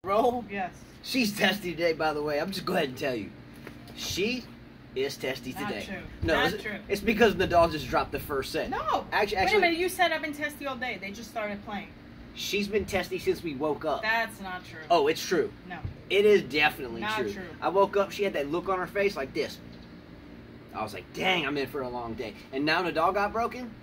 Roll? Yes. She's testy today, by the way. I'm just go ahead and tell you. She is testy today. Not true. No, Not true. It's because Nadal just dropped the first set. No. Actually, wait a minute. You said I've been testy all day. They just started playing. She's been testy since we woke up. That's not true. Oh, it's true. No. It is definitely not true. true. I woke up, she had that look on her face like this. I was like, dang, I'm in for a long day. And now Nadal got broken?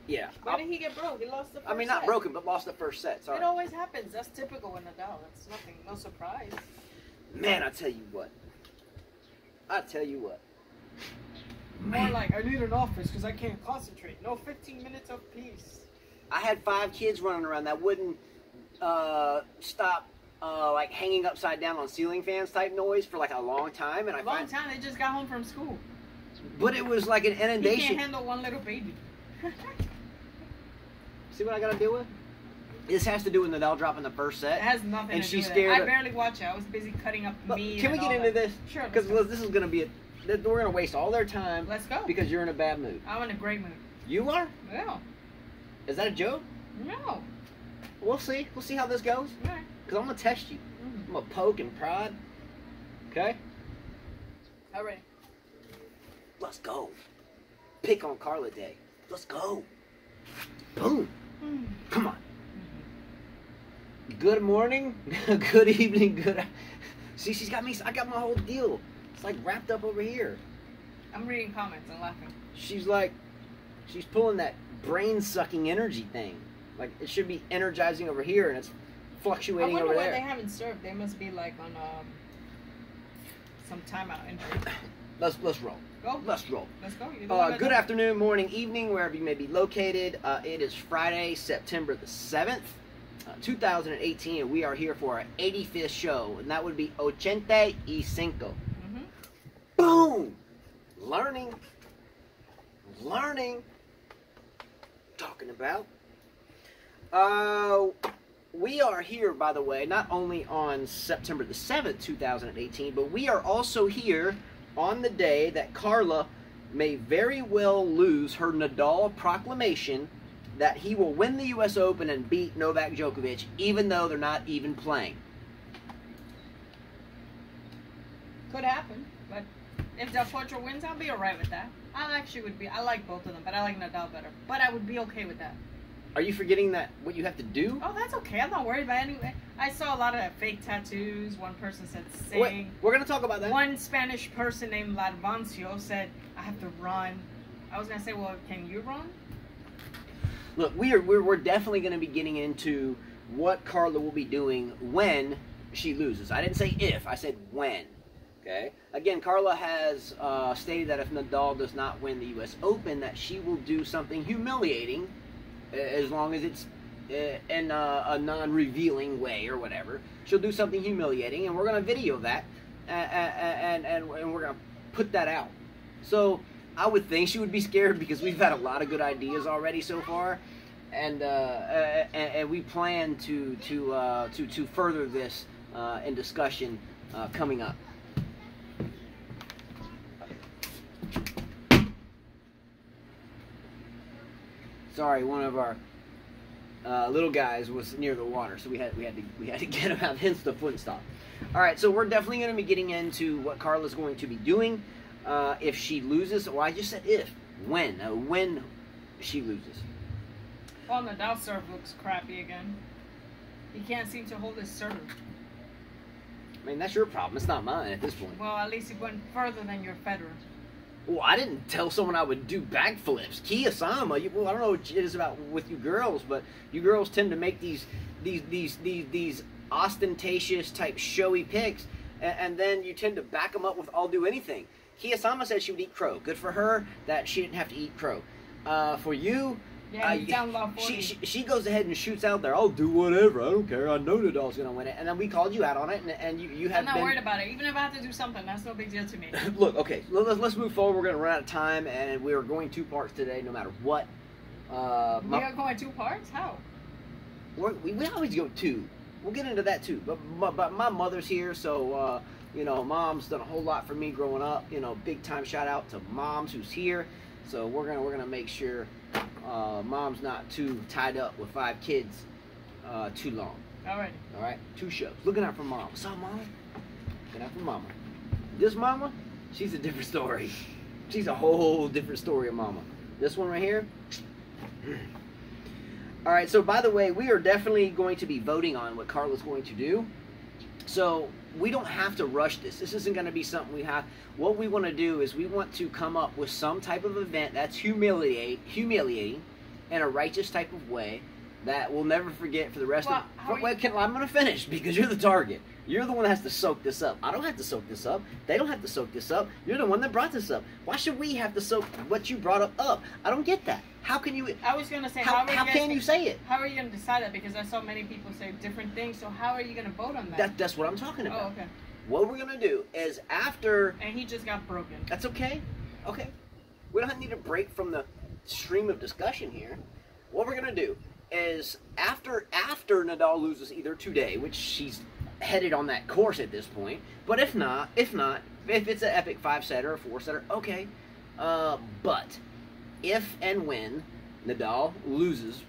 Yeah. Why did he get broke? He lost the first I mean, not set. broken, but lost the first set. Sorry. It always happens. That's typical with Nadal. That's nothing. No surprise. Man, I tell you what. I tell you what. More like, I need an office because I can't concentrate. No 15 minutes of peace. I had 5 kids running around that wouldn't stop like hanging upside down on ceiling fans type noise for like a long time. And Long time. They just got home from school. But it was like an inundation. He can't handle one little baby. See what I got to deal with? This has to do with Nadal dropping the first set. It has nothing and to she's do with scared. it. I barely watch it. I was busy cutting up meat. Can we get into this? Sure. Because this is going to be we're going to waste all their time. Let's go. Because you're in a bad mood. I'm in a great mood. You are? No. Is that a joke? No. We'll see. We'll see how this goes. All right. Because I'm going to test you. I'm going to poke and prod. Okay? All right. Let's go. Pick on Carla Day. Let's go. Boom. Come on. Good morning. Good evening. Good. See, she's got me. I got my whole deal. It's like wrapped up over here. I'm reading comments and laughing. She's like, she's pulling that brain-sucking energy thing. Like, it should be energizing over here, and it's fluctuating over there. I wonder why they haven't served. They must be like on some timeout injury. Let's roll. Go. Let's roll. Let's go. Good afternoon, morning, evening, wherever you may be located. It is Friday, September the 7th, 2018, and we are here for our 85th show, and that would be 85. Boom! Learning. Talking about. We are here, by the way, not only on September the 7th, 2018, but we are also here on the day that Carla may very well lose her Nadal proclamation that he will win the U.S. Open and beat Novak Djokovic, even though they're not even playing. Could happen, but if Del Potro wins, I'll be alright with that. I like both of them, but I like Nadal better. But I would be okay with that. Are you forgetting that what you have to do? Oh, that's okay. I'm not worried about it anyway. I saw a lot of fake tattoos. One person said sing. Wait, we're going to talk about that. One Spanish person named Ladvancio said, I have to run. I was going to say, well, can you run? Look, we're definitely going to be getting into what Carla will be doing when she loses. I didn't say if. I said when. Okay? Again, Carla has stated that if Nadal does not win the U.S. Open, that she will do something humiliating, as long as it's in a non-revealing way or whatever. She'll do something humiliating, and we're going to video that, and we're going to put that out. So I would think she would be scared because we've had a lot of good ideas already so far, and we plan to further this in discussion coming up. Sorry, one of our little guys was near the water, so we had to get him out. Hence the foot stop. All right, so we're definitely going to be getting into what Carla's going to be doing if she loses. Well, I just said if. When she loses. Well, Nadal's serve looks crappy again. He can't seem to hold his serve. I mean, that's your problem. It's not mine at this point. Well, at least he went further than your Federer. Well, I didn't tell someone I would do backflips. Kia-sama, well, I don't know what it is about with you girls, but you girls tend to make these ostentatious type showy pics, and then you tend to back them up with "I'll do anything." Kia-sama said she would eat crow. Good for her that she didn't have to eat crow. For you, yeah, down low 40. she goes ahead and shoots out there. I'll do whatever. I don't care. I know Nadal's gonna win it, and then we called you out on it, and you have. I'm not worried about it. Even if I have to do something, that's no big deal to me. Look, okay, let's move forward. We're gonna run out of time, and we are going 2 parts today, no matter what. We are going 2 parts. How? We always go 2. We'll get into that too. But my mother's here, so you know, Mom's done a whole lot for me growing up. You know, big time shout out to Moms who's here. So we're gonna make sure Mom's not too tied up with 5 kids too long. Alright. All right, 2 shows. Looking out for Mama. What's up, Mama? Looking out for Mama. This Mama, she's a different story. She's a whole different story of Mama. This one right here. All right, so by the way, we are definitely going to be voting on what Carla's going to do. So we don't have to rush this. This isn't going to be something we have. What we want to do is we want to come up with some type of event that's humiliating in a righteous type of way that we'll never forget for the rest of the... Wait, I'm going to finish because you're the target. You're the one that has to soak this up. I don't have to soak this up. They don't have to soak this up. You're the one that brought this up. Why should we have to soak what you brought up? I don't get that. How can you... I was going to say... How can you say it? How are you going to decide that? Because I saw many people say different things, so how are you going to vote on that? That's what I'm talking about. Oh, okay. What we're going to do is after... And he just got broken. That's okay. Okay. We don't need to break from the stream of discussion here. What we're going to do is after Nadal loses either today, which she's headed on that course at this point, but if it's an epic 5-setter or 4-setter, okay. But if and when Nadal loses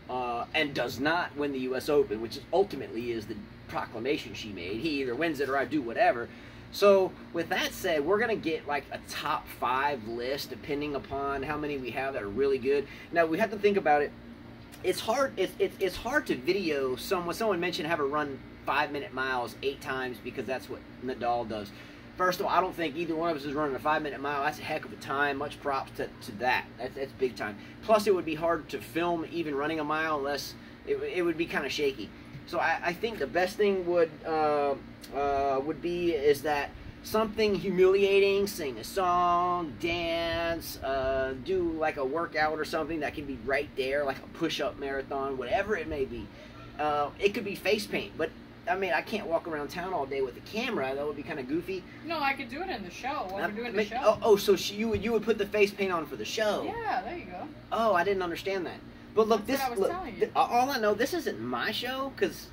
and does not win the U.S. Open, which ultimately is the proclamation she made, he either wins it or I do whatever. So with that said, we're gonna get like a top 5 list depending upon how many we have that are really good. Now we have to think about it. It's hard. It's hard to video someone. Someone mentioned have her run 5-minute miles 8 times because that's what Nadal does. First of all, I don't think either one of us is running a 5-minute mile. That's a heck of a time. Much props to that. That's big time. Plus, it would be hard to film even running a mile unless it would be kind of shaky. So I think the best thing would be is that something humiliating, sing a song, dance, do like a workout or something that can be right there, like a push-up marathon, whatever it may be. It could be face paint, but I mean, I can't walk around town all day with a camera. That would be kind of goofy. No, I could do it in the show. When we're doing the show. So you would put the face paint on for the show? Yeah, there you go. Oh, I didn't understand that. But look, That's what I was telling you. All I know, this isn't my show because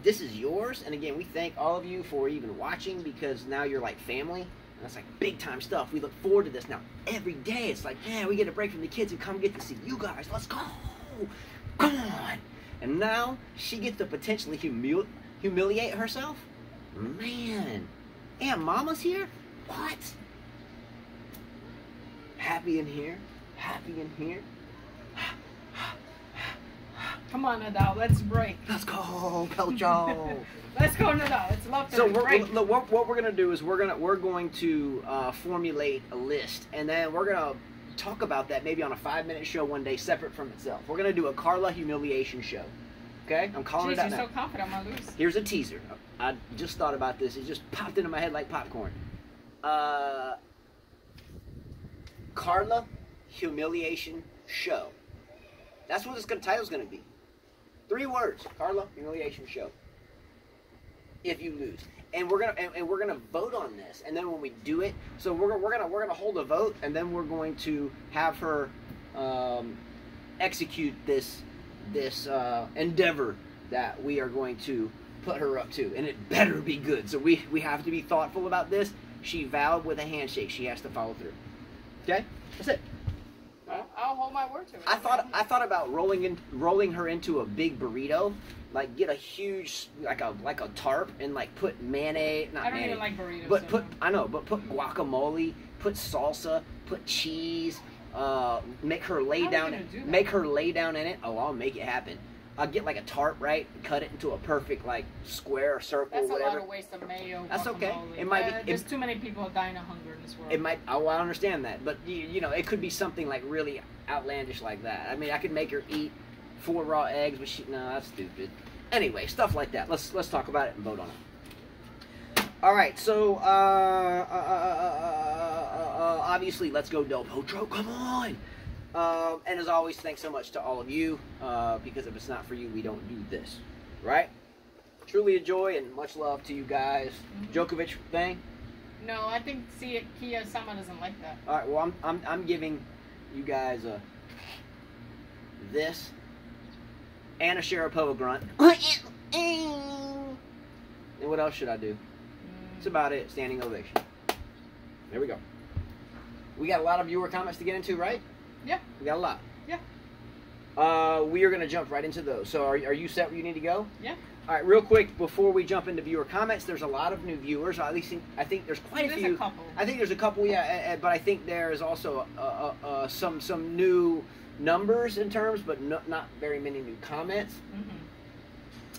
this is yours. And again, we thank all of you for even watching because now you're like family. And that's like big time stuff. We look forward to this now every day. It's like, man, we get a break from the kids and come get to see you guys. Let's go. Come on. And now she gets to potentially humiliate herself? Man. And Mama's here? What? Happy in here? Happy in here? Come on, Nadal, let's break. Let's go, Pelcho. Let's go, Nadal. It's love to So break. what we're gonna do is we're going to formulate a list, and then we're gonna talk about that maybe on a 5-minute show one day, separate from itself. We're gonna do a Carla humiliation show. Okay, I'm calling it out now. You're so confident I'm gonna lose. Here's a teaser. I just thought about this. It just popped into my head like popcorn. Carla humiliation show. That's what this title's going to be. 3 words. Carla humiliation show. If you lose, and we're gonna vote on this, and then when we do it, so we're gonna hold a vote, and then we're going to have her execute this endeavor that we are going to put her up to, and it better be good. So we have to be thoughtful about this. She vowed with a handshake. She has to follow through. Okay, that's it. I'll hold my word to it. I thought about rolling her into a big burrito, like get a huge like a tarp and like put mayonnaise. I don't even like burritos. But put guacamole, put salsa, put cheese. Make her lay down. Make her lay down in it. Oh, I'll make it happen. I'll get like a tarp, right? Cut it into a perfect like square or circle, That's whatever. That's a lot of waste of mayo. That's guacamole. okay. It might be. There's too many people dying of hunger in this world. It might. Oh, I understand that, but you know, it could be something like really outlandish like that. I mean, I could make her eat 4 raw eggs, but no, that's stupid. Anyway, stuff like that. Let's talk about it and vote on it. All right, so obviously, let's go Del Potro. Come on. And as always, thanks so much to all of you, because if it's not for you, we don't do this, right? Truly a joy and much love to you guys. Mm-hmm. Djokovic thing? No, I think Kia Sama doesn't like that. All right, well, I'm giving you guys this and a Sharapova grunt. And what else should I do? That's about it. Standing ovation. There we go. We got a lot of viewer comments to get into, right? Yeah. We got a lot. Yeah. We are going to jump right into those. So are you set where you need to go? Yeah. All right, real quick, before we jump into viewer comments, there's a lot of new viewers. At least I think there's quite a few. There's a couple. I think there's a couple, yeah, but I think there's also some new numbers in terms, but not very many new comments. Mm-hmm.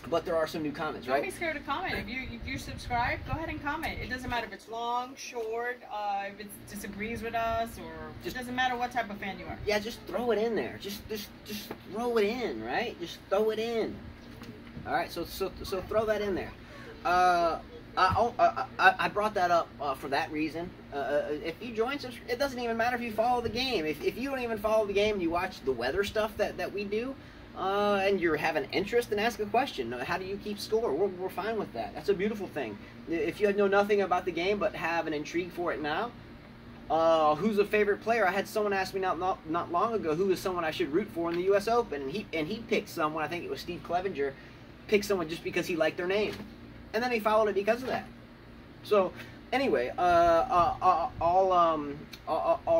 But there are some new comments, right? Don't be scared to comment. If you subscribe, go ahead and comment. It doesn't matter if it's long, short, if it disagrees with us, or it doesn't matter what type of fan you are. Yeah, just throw it in there. Just throw it in, right? Just throw it in. All right, so throw that in there. I brought that up for that reason. If you join, it doesn't even matter if you follow the game. If you don't even follow the game and you watch the weather stuff that we do, and you have an interest, then ask a question. How do you keep score? We're fine with that. That's a beautiful thing. If you know nothing about the game but have an intrigue for it now, who's a favorite player? I had someone ask me not long ago who is someone I should root for in the U.S. Open, and he picked someone. I think it was Steve Clevenger. Picked someone just because he liked their name, and then he followed it because of that. So anyway, all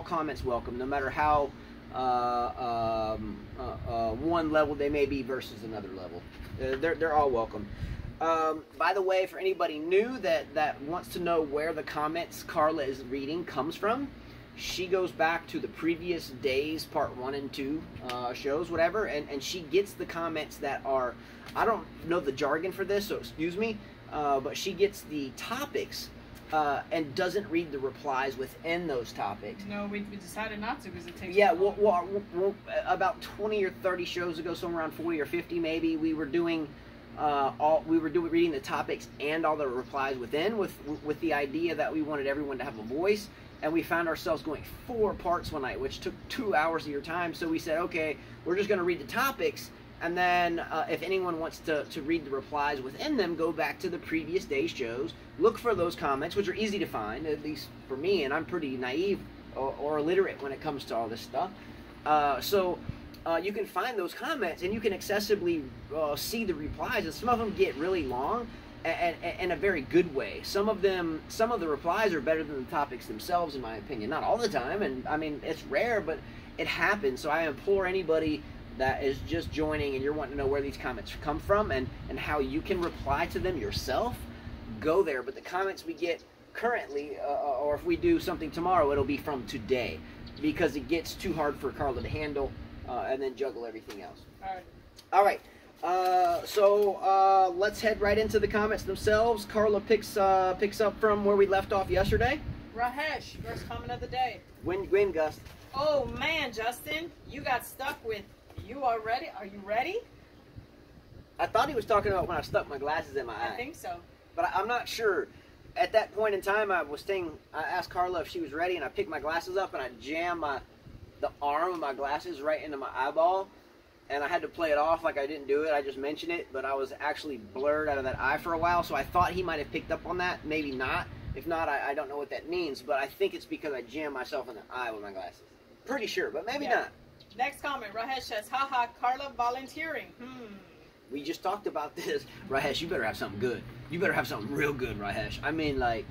comments welcome, no matter how one level they may be versus another level. They're all welcome. By the way, for anybody new that wants to know where the comments Carla is reading comes from, she goes back to the previous days, part 1 and 2 shows, whatever, and she gets the comments that are, I don't know the jargon for this, so excuse me, but she gets the topics and doesn't read the replies within those topics. No, we decided not to because it takes. Yeah, well, about 20 or 30 shows ago, somewhere around 40 or 50 maybe, we were doing reading the topics and all the replies within with the idea that we wanted everyone to have a voice. And we found ourselves going 4 parts one night, which took 2 hours of your time. So we said, okay, we're just going to read the topics. And then if anyone wants to read the replies within them, go back to the previous day's shows. Look for those comments, which are easy to find, at least for me. And I'm pretty naive or illiterate when it comes to all this stuff. So you can find those comments and you can accessibly see the replies. And some of them get really long. And in a very good way. Some of the replies are better than the topics themselves, in my opinion. Not all the time, and I mean, it's rare, but it happens. So I implore anybody that is just joining and you're wanting to know where these comments come from and how you can reply to them yourself, go there. But the comments we get currently, or if we do something tomorrow, it'll be from today, because it gets too hard for Carla to handle and then juggle everything else. All right. So let's head right into the comments themselves. Carla picks up from where we left off yesterday. Rahesh, first comment of the day. Win, Gus. Oh man, Justin, you got stuck with "You are ready." Are you ready? I thought he was talking about when I stuck my glasses in my eye. I think so. But I'm not sure. At that point in time, I asked Carla if she was ready, and I picked my glasses up and I jammed the arm of my glasses right into my eyeball. And I had to play it off like I didn't do it. I just mentioned it, but I was actually blurred out of that eye for a while, so I thought he might have picked up on that. Maybe not. If not, I don't know what that means, but I think it's because I jammed myself in the eye with my glasses. Pretty sure, but maybe not. Next comment, Rahesh says, haha, Carla volunteering. We just talked about this. Rahesh, you better have something good. You better have something real good, Rahesh. I mean, like,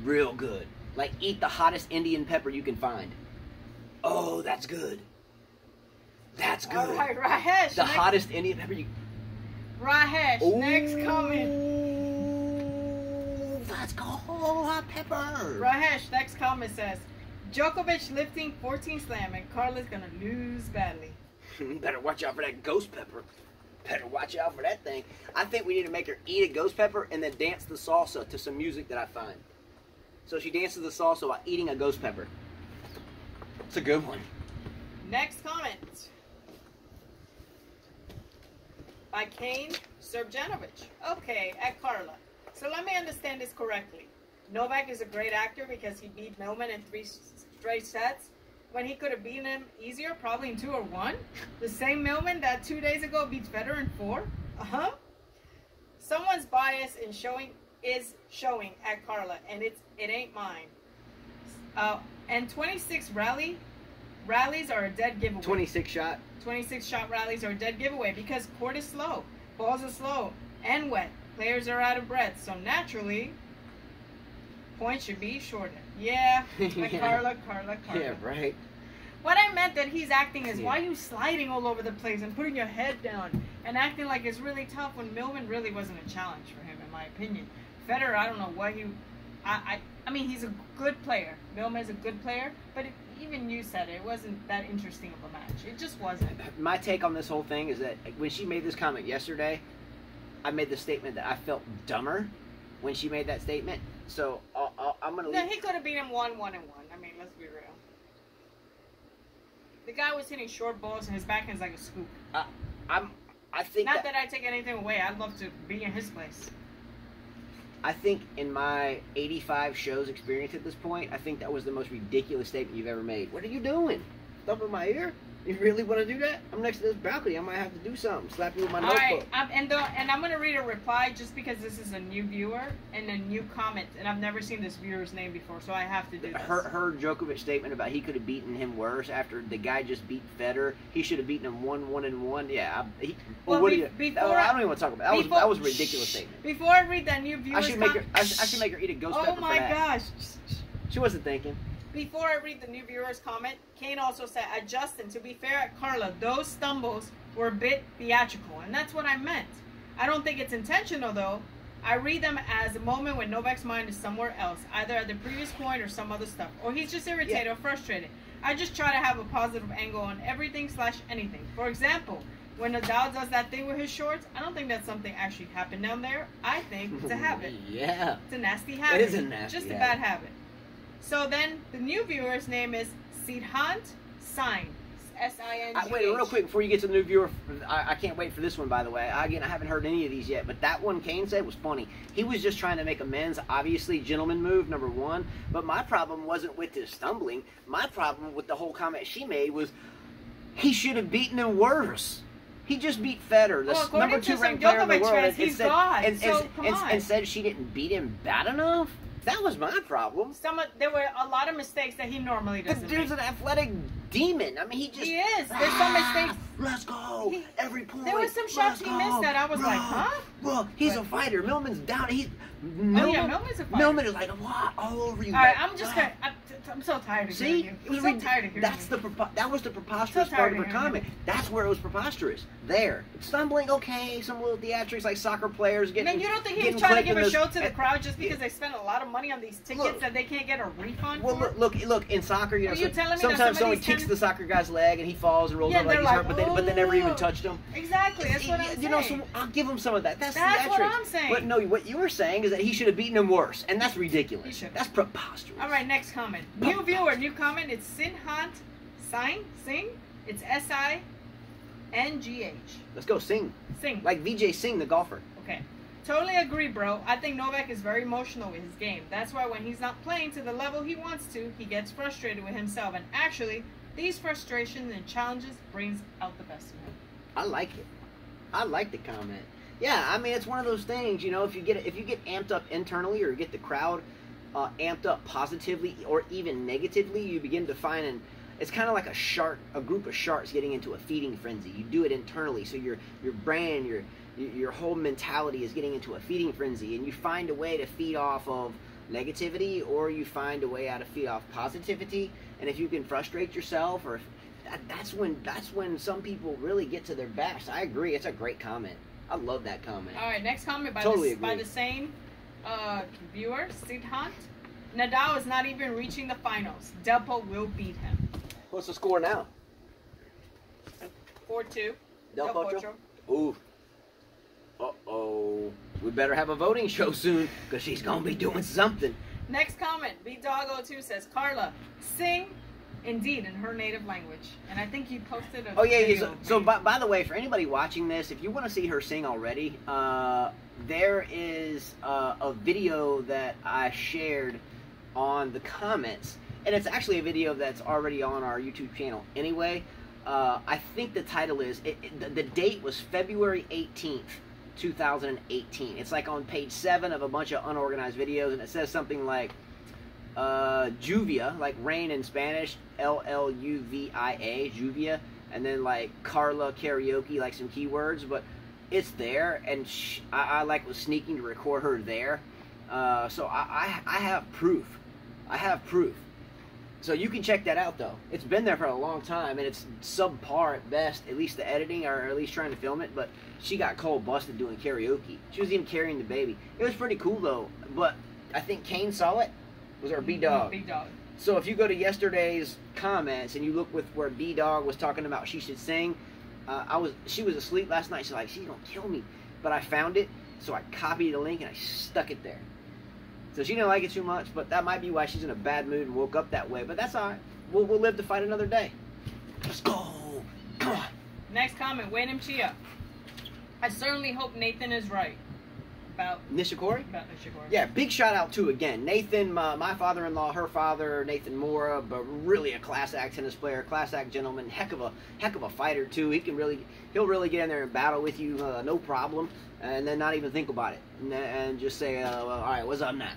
real good. Like, eat the hottest Indian pepper you can find. Oh, that's good. That's good. All right, Rahesh. The hottest Indian pepper you... Rahesh, next comment. Let's go, hot pepper. Rahesh, next comment says, Djokovic lifting 14 slam and Carla's going to lose badly. Better watch out for that ghost pepper. Better watch out for that thing. I think we need to make her eat a ghost pepper and then dance the salsa to some music that I find. So she dances the salsa while eating a ghost pepper. It's a good one. Next comment. By Kane Serjanovic. Okay, at Carla. So let me understand this correctly. Novak is a great actor because he beat Millman in 3 straight sets when he could have beaten him easier, probably in 2 or 1. The same Millman that 2 days ago beats Federer in 4. Someone's bias in is showing at Carla, and it ain't mine. And 26 rallies are a dead giveaway. 26 shot rallies are a dead giveaway because court is slow, balls are slow and wet, players are out of breath, so naturally points should be shorter. Yeah, like Carla. Yeah, right. What I meant that he's acting is, why are you sliding all over the place and putting your head down and acting like it's really tough when Millman really wasn't a challenge for him, in my opinion. Federer, I don't know what he... I mean, he's a good player. Millman's a good player, but even you said it wasn't that interesting of a match. It just wasn't. My take on this whole thing is that when she made this comment yesterday, I made the statement that I felt dumber when she made that statement. So I'm going to leave. No, he could have beat him 1-1-1. I mean, let's be real. The guy was hitting short balls, and his backhand's like a scoop. I think not that I take anything away. I'd love to be in his place. I think in my 85 shows experience at this point, I think that was the most ridiculous statement you've ever made. What are you doing? Stumping my ear? You really want to do that? I'm next to this balcony. I might have to do something. Slap you with my notebook. All right, and I'm going to read a reply just because this is a new viewer and a new comment, and I've never seen this viewer's name before, so I have to do this. Her Djokovic statement about he could have beaten him worse after the guy just beat Federer. He should have beaten him 1-1-1. Yeah. I don't even want to talk about it. That was a ridiculous statement. Before I read that new viewer's comment... I should make her eat a ghost pepper for that. Oh my gosh. She wasn't thinking. Before I read the new viewer's comment, Kane also said, Justin, to be fair at Carla, those stumbles were a bit theatrical, and that's what I meant. I don't think it's intentional, though. I read them as a moment when Novak's mind is somewhere else, either at the previous point or some other stuff, or he's just irritated or frustrated. I just try to have a positive angle on everything/anything. For example, when Nadal does that thing with his shorts, I don't think that's something actually happened down there. I think it's a habit. Yeah. It's a nasty habit. It is a nasty Just a bad habit. So then, the new viewer's name is Sidhant Singh. S-I-N-G-H. Wait, real quick, before you get to the new viewer, I can't wait for this one, by the way. Again, I haven't heard any of these yet, but that one Kane said was funny. He was just trying to make amends, obviously, gentleman move, number one. But my problem wasn't with his stumbling. My problem with the whole comment she made was he should have beaten him worse. He just beat Federer, the number 2 ranked player in the world, and said she didn't beat him bad enough? That was my problem. There were a lot of mistakes that he normally doesn't The dude's an athletic demon. I mean, he is. There's some mistakes. Let's go. Every point. There were some shots he missed that I was like, huh? Well, he's a fighter. Millman's down. Millman's a fighter. Millman is like, what? All over you. All right, I'm so tired of hearing you. I'm so tired of hearing That was the preposterous part of her comment. That's where it was preposterous. There. Stumbling, okay. Some little theatrics like soccer players getting... And you don't think he was trying to give a show to the crowd just because they spent a lot of money on these tickets that they can't get a refund for? Well, look, in soccer, you know, sometimes someone kicks the soccer guy's leg and he falls and rolls over like he's hurt, but they never even touched him. Exactly, that's what I'm saying. You know, so I'll give him some of that. That's what I'm saying. But no, what you were saying is that he should have beaten him worse, and that's ridiculous. That's preposterous. All right, next comment. New viewer, new comment. It's Sidhant Singh. It's S-I-N-G-H. Let's go, Singh. Like Vijay Singh, the golfer. Okay. Totally agree, bro. I think Novak is very emotional with his game. That's why when he's not playing to the level he wants to, he gets frustrated with himself. And actually, these frustrations and challenges brings out the best in him. I like it. I like the comment. Yeah, I mean, it's one of those things, you know, if you get amped up internally or get the crowd amped up positively or even negatively, you begin to find it's kind of like a group of sharks getting into a feeding frenzy. You do it internally, so your brain, your whole mentality is getting into a feeding frenzy, and you find a way to feed off of negativity, or you find a way how to feed off positivity. And if you can frustrate yourself, or that's when some people really get to their best. I agree. It's a great comment. I love that comment. All right, next comment by the same viewer, Sidhant. Nadal is not even reaching the finals. Delpo will beat him. What's the score now? 4-2. Del Potro? Ooh. Uh-oh. We better have a voting show soon, because she's going to be doing something. Next comment. BDog02 says, Carla, sing indeed in her native language. And I think you posted a video. So by the way, for anybody watching this, if you want to see her sing already, there is a video that I shared on the comments. And it's actually a video that's already on our YouTube channel anyway. I think the title is, the date was February 18th, 2018. It's like on page 7 of a bunch of unorganized videos, and it says something like, Lluvia, like rain in Spanish, L-L-U-V-I-A, Lluvia, and then like Carla karaoke, like some keywords, but it's there, and I like was sneaking to record her there, so I have proof. I have proof. So you can check that out, though. It's been there for a long time, and it's subpar at best, at least the editing, or at least trying to film it. But she got cold busted doing karaoke. She was even carrying the baby. It was pretty cool, though. But I think Kane saw it. Was our B-Dog. B-Dog. So if you go to yesterday's comments and you look with where B-Dog was talking about she should sing, she was asleep last night. She's like, she's going to kill me. But I found it, so I copied the link and I stuck it there. So she didn't like it too much, but that might be why she's in a bad mood and woke up that way. But that's all right. We'll live to fight another day. Let's go. Come on. Next comment, Wayne Chia. I certainly hope Nathan is right. About Nishikori? About Nishikori. Yeah, big shout out to, again, Nathan, my father-in-law, her father, Nathan Mora, but really a class act tennis player, class act gentleman, heck of a fighter too. He'll really get in there and battle with you, no problem, and then not even think about it, and just say, well, all right, what's up now?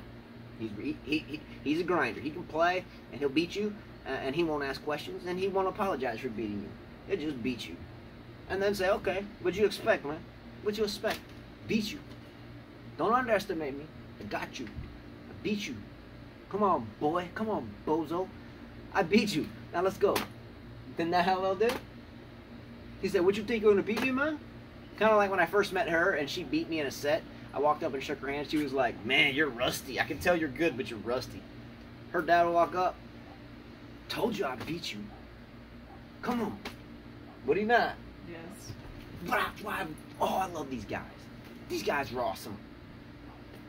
He's a grinder. He can play, and he'll beat you, and he won't ask questions, and he won't apologize for beating you. He'll just beat you, and then say, okay, what'd you expect, man? What'd you expect? Beat you. Don't underestimate me. I got you. I beat you. Come on, boy. Come on, bozo. I beat you. Now let's go. Isn't that how they'll do? He said, what you think you're going to beat me, man? Kind of like when I first met her and she beat me in a set. I walked up and shook her hand. She was like, man, you're rusty. I can tell you're good, but you're rusty. Her dad will walk up. Told you I beat you. Come on. Would he not? Yes. I love these guys. These guys are awesome.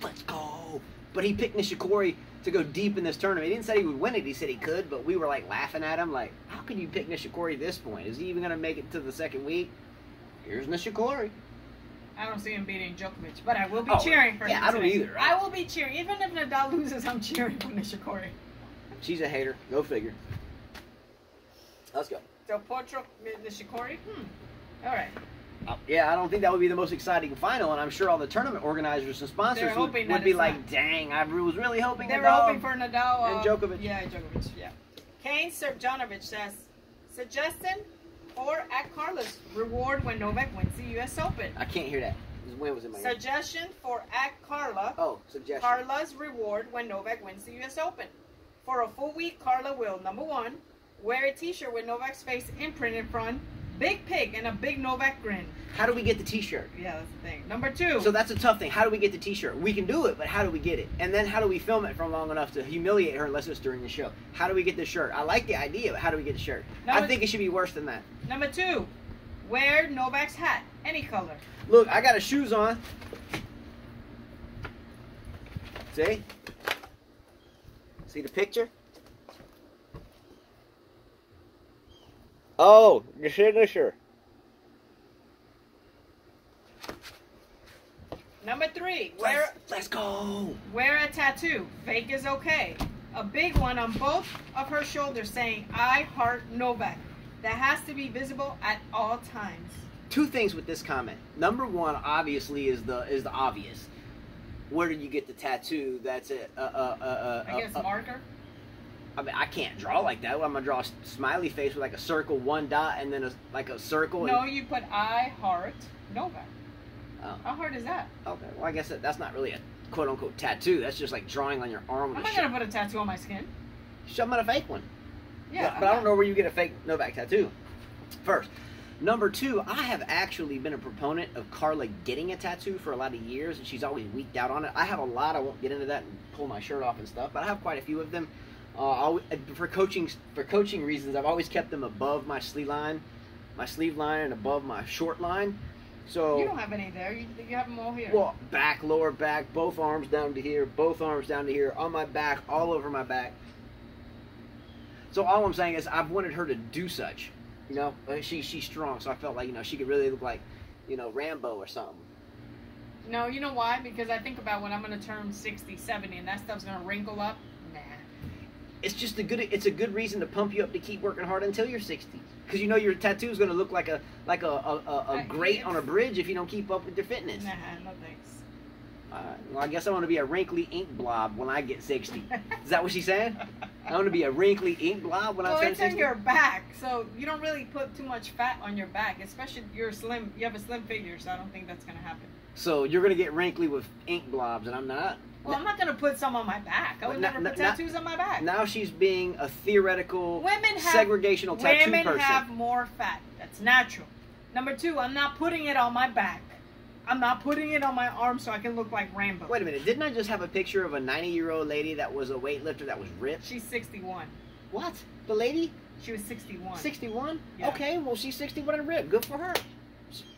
Let's go. But he picked Nishikori to go deep in this tournament. He didn't say he would win it. He said he could, but we were like laughing at him like, how can you pick Nishikori at this point? Is he even going to make it to the second week? Here's Nishikori. I don't see him beating Djokovic, but I will be cheering for him. Yeah, I don't either. I will be cheering. Even if Nadal loses, I'm cheering for Nishikori. She's a hater. Go figure. Let's go. So Potro, Nishikori? All right. Yeah, I don't think that would be the most exciting final, and I'm sure all the tournament organizers and sponsors would be like, dang, I was really hoping they were hoping for Nadal and Djokovic. Yeah, Djokovic, yeah. Kane Serjonovic says, suggestion for at Carla's reward when Novak wins the U.S. Open. I can't hear that. When was it my suggestion for at Carla. Oh, suggestion. Carla's reward when Novak wins the U.S. Open. For a full week, Carla will, number one, wear a t-shirt with Novak's face imprinted front, big pig, and a big Novak grin. How do we get the t-shirt? Yeah, that's the thing. Number two. So that's a tough thing. How do we get the t-shirt? We can do it, but how do we get it? And then how do we film it for long enough to humiliate her unless it's during the show? How do we get the shirt? I like the idea, but how do we get the shirt? I think it should be worse than that. Number two, wear Novak's hat, any color. Look, I got his shoes on. See? See the picture? Oh, the signature. Number three, let's go. Wear a tattoo. Fake is okay. A big one on both of her shoulders saying, I heart Novak. That has to be visible at all times. Two things with this comment. Number one, obviously, is the obvious. Where did you get the tattoo? That's it. I guess marker? I mean, I can't draw like that. I'm going to draw a smiley face with like a circle, one dot, and then like a circle. No, you put I heart Novak. Oh. How hard is that? Okay, well, I guess that's not really a quote-unquote tattoo. That's just like drawing on your arm. I'm not going to put a tattoo on my skin. Show me a fake one. Yeah. But I don't know where you get a fake Novak tattoo. First. Number two, I have actually been a proponent of Carla getting a tattoo for a lot of years, and she's always weaked out on it. I have a lot. I won't get into that and pull my shirt off and stuff, but I have quite a few of them. For coaching reasons, I've always kept them above my sleeve line, and above my short line. So you don't have any there. You have them all here. Well, back, lower back, both arms down to here, both arms down to here, on my back, all over my back. So all I'm saying is I've wanted her to do such. You know, she's strong, so I felt like, you know, she could really look like, you know, Rambo or something. No, you know why? Because I think about when I'm going to turn 60, 70, and that stuff's going to wrinkle up. Nah. It's just a good reason to pump you up to keep working hard until you're 60. Because you know your tattoo's going to look like a grate on a bridge if you don't keep up with your fitness. Nah, no thanks. Well, I guess I want to be a wrinkly ink blob when I get 60. Is that what she's saying? I want to be a wrinkly ink blob when I turn 60? Well, it's in your back, so you don't really put too much fat on your back. Especially you're slim. You have a slim figure, so I don't think that's going to happen. So you're going to get wrinkly with ink blobs, and I'm not? Well, I'm not going to put some on my back. I would never put tattoos on my back. Now she's being a theoretical, segregational tattoo person. Women have more fat. That's natural. Number 2, I'm not putting it on my back. I'm not putting it on my arm so I can look like Rambo. Wait a minute. Didn't I just have a picture of a 90-year-old lady that was a weightlifter that was ripped? She's 61. What? The lady? She was 61. 61? Yeah. Okay, well, she's 61 and ripped. Good for her.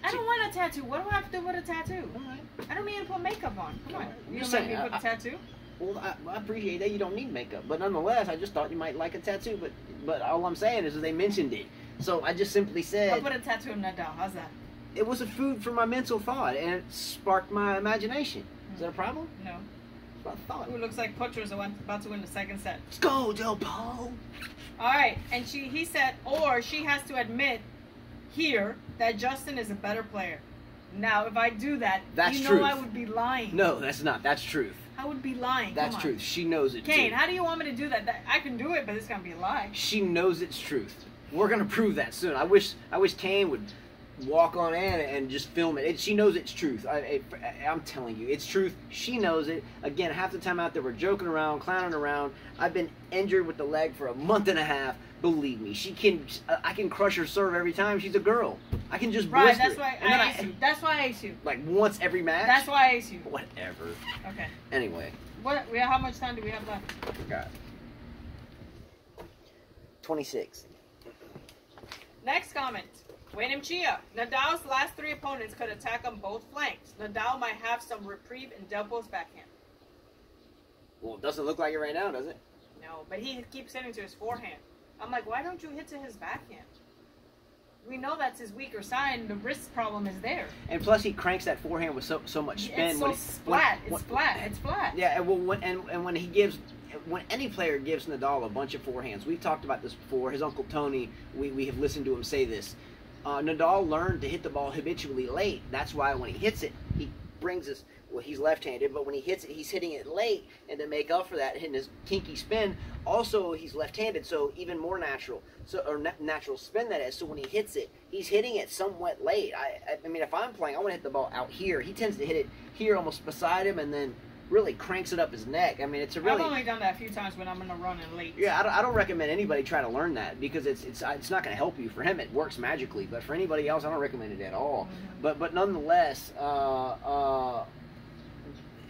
I don't want a tattoo. What do I have to do with a tattoo? All right. I don't need to put makeup on. Come on. You don't saying, make me put a tattoo? Well, I appreciate that you don't need makeup. But nonetheless, I just thought you might like a tattoo. But all I'm saying is that they mentioned it. So I just simply said... I'll put a tattoo on Nadal. How's that? It was a food for my mental thought, and it sparked my imagination. Is that a problem? No. It's about thought. Ooh, looks like Potro's about to win the second set. Let's go, Del Po! Alright, and he said, or she has to admit here that Justin is a better player. Now, if I do that, that's you know truth. I would be lying. No, that's not. That's truth. I would be lying. That's truth. She knows it, Kane, too. how do you want me to do that? I can do it, but it's going to be a lie. She knows it's truth. We're going to prove that soon. I wish Kane would walk on in and just film it. She knows it's truth. I'm telling you, it's truth. She knows it. Again, half the time out there, we're joking around, clowning around. I've been injured with the leg for a month and a half. Believe me, I can crush her serve every time. She's a girl. I can just blister. Right, that's why I ace you. That's why I ace you. Like once every match? That's why I ace you. Whatever. Okay. Anyway. How much time do we have left? I forgot. 26. Next comment. Wayne Chia. Nadal's last 3 opponents could attack on both flanks. Nadal might have some reprieve in Delpo's backhand. Well, it doesn't look like it right now, does it? No, but he keeps hitting to his forehand. I'm like, why don't you hit to his backhand? We know that's his weaker side, and the wrist problem is there. And plus, he cranks that forehand with so much spin. It's so flat. It's flat. Yeah, and when any player gives Nadal a bunch of forehands, we've talked about this before. His uncle Tony, we have listened to him say this. Nadal learned to hit the ball habitually late. That's why when he hits it, he brings his... Well, he's left-handed, but when he hits it, he's hitting it late, and to make up for that, hitting his kinky spin. Also, he's left-handed, so even more natural. Natural spin that is. So when he hits it, he's hitting it somewhat late. I mean, if I'm playing, I want to hit the ball out here. He tends to hit it here, almost beside him, and then really cranks it up his neck. I mean, it's a really... I've only done that a few times when I'm in a run and late. Yeah, I don't recommend anybody try to learn that because it's not going to help you. For him, it works magically, but for anybody else, I don't recommend it at all. Mm-hmm. But nonetheless,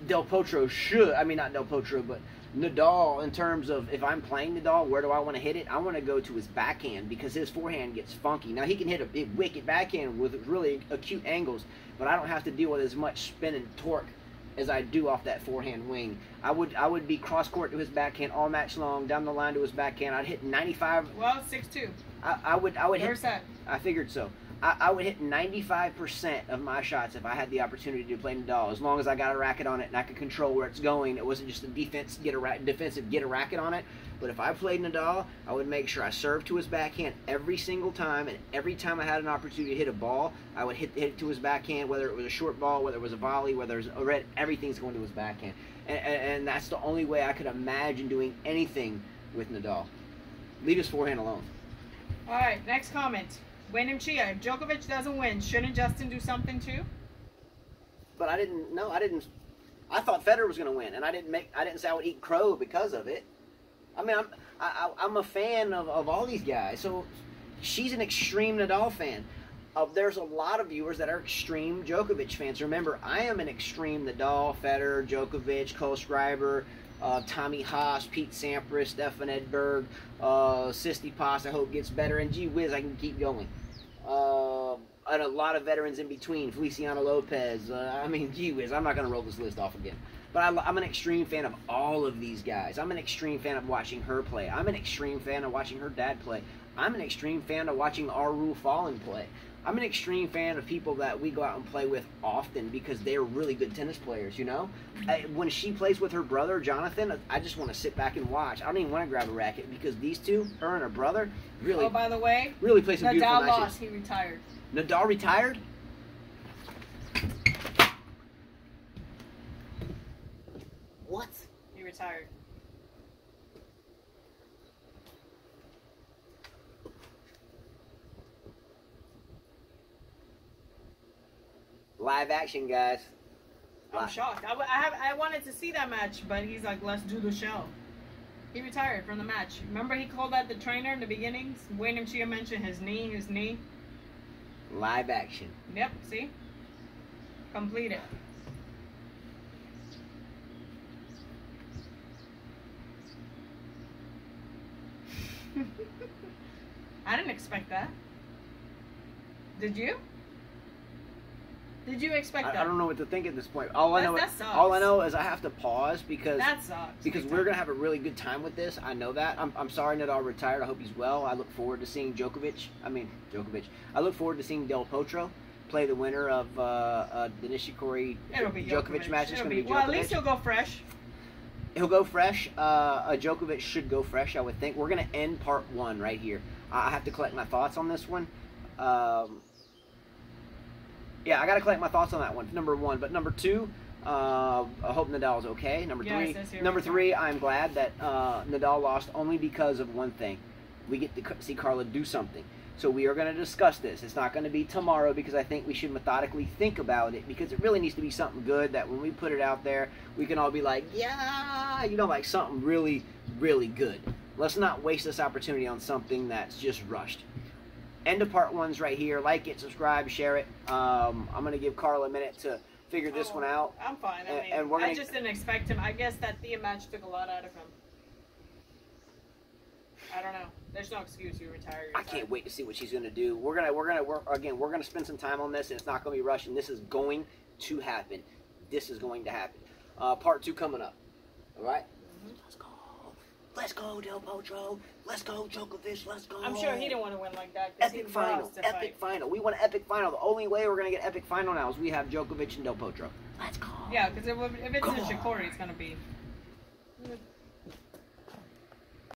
Del Potro should, I mean not Del Potro, but Nadal, in terms of if I'm playing Nadal, where do I want to hit it? I want to go to his backhand because his forehand gets funky. Now he can hit a big wicked backhand with really acute angles, but I don't have to deal with as much spin and torque as I do off that forehand wing. I would be cross court to his backhand all match long, down the line to his backhand. I'd hit 95. Well, 6-2. I would Where's hit. that? I figured so. I would hit 95% of my shots if I had the opportunity to play Nadal, as long as I got a racket on it and I could control where it's going. It wasn't just a defensive get a racket on it. But if I played Nadal, I would make sure I served to his backhand every single time, and every time I had an opportunity to hit a ball, I would hit it to his backhand, whether it was a short ball, whether it was a volley, whether it was a red, everything's going to his backhand. And that's the only way I could imagine doing anything with Nadal. Leave his forehand alone. All right, next comment. Wayne Chia, if Djokovic doesn't win, shouldn't Justin do something too? But I thought Federer was going to win, and I didn't say I would eat crow because of it. I mean, I'm a fan of all these guys. So she's an extreme Nadal fan. There's a lot of viewers that are extreme Djokovic fans. Remember, I am an extreme Nadal, Federer, Djokovic, Cole Schreiber, Tommy Haas, Pete Sampras, Stefan Edberg, Tsitsipas, I hope gets better, and gee whiz, I can keep going. And a lot of veterans in between, Feliciano Lopez. I mean, gee whiz, I'm not going to roll this list off again. But I'm an extreme fan of all of these guys. I'm an extreme fan of watching her play. I'm an extreme fan of watching her dad play. I'm an extreme fan of watching Aru Fallen play. I'm an extreme fan of people that we go out and play with often because they're really good tennis players, you know? When she plays with her brother, Jonathan, I just want to sit back and watch. I don't even want to grab a racket because these two, her and her brother, really... Oh, by the way, really play some beautiful matches. Nadal lost. He retired. Nadal retired? What? He retired. Live action, guys. I'm shocked. I wanted to see that match, but he's like, let's do the show. He retired from the match. Remember he called out the trainer in the beginning? Wayne Chia mentioned his knee. Live action. Yep, see? Completed. I didn't expect that. Did you? Did you expect that? I don't know what to think at this point. All I know is I have to pause because that sucks. Because we're gonna have a really good time with this. I know that. I'm sorry Nadal retired. I hope he's well. I look forward to seeing Djokovic. I look forward to seeing Del Potro play the winner of the Nishikori Djokovic match. It's gonna be Djokovic. Well, at least he'll go fresh. He'll go fresh. Djokovic should go fresh, I would think. We're gonna end part 1 right here. I have to collect my thoughts on this one. Yeah, I got to collect my thoughts on that one. Number 1, but number 2, I hope Nadal's okay. Number three, I'm glad that Nadal lost only because of one thing. We get to see Carla do something. So we are going to discuss this. It's not going to be tomorrow because I think we should methodically think about it because it really needs to be something good that when we put it out there, we can all be like, yeah, you know, like something really, really good. Let's not waste this opportunity on something that's just rushed. End of part 1's right here. Like it, subscribe, share it. I'm going to give Carla a minute to figure this one out. I'm fine. I just didn't expect him. I guess that Thea match took a lot out of him. I don't know. There's no excuse. You retire. I can't wait to see what she's going to do. We're gonna spend some time on this, and it's not going to be rushed. And this is going to happen. This is going to happen. Part 2 coming up. All right. Let's go. Let's go, Del Potro. Let's go, Djokovic. Let's go. I'm sure he didn't want to win like that. Epic final. Epic final. We want an epic final. The only way we're going to get epic final now is we have Djokovic and Del Potro. Let's go. Yeah, because if it's Nishikori, it's going to be...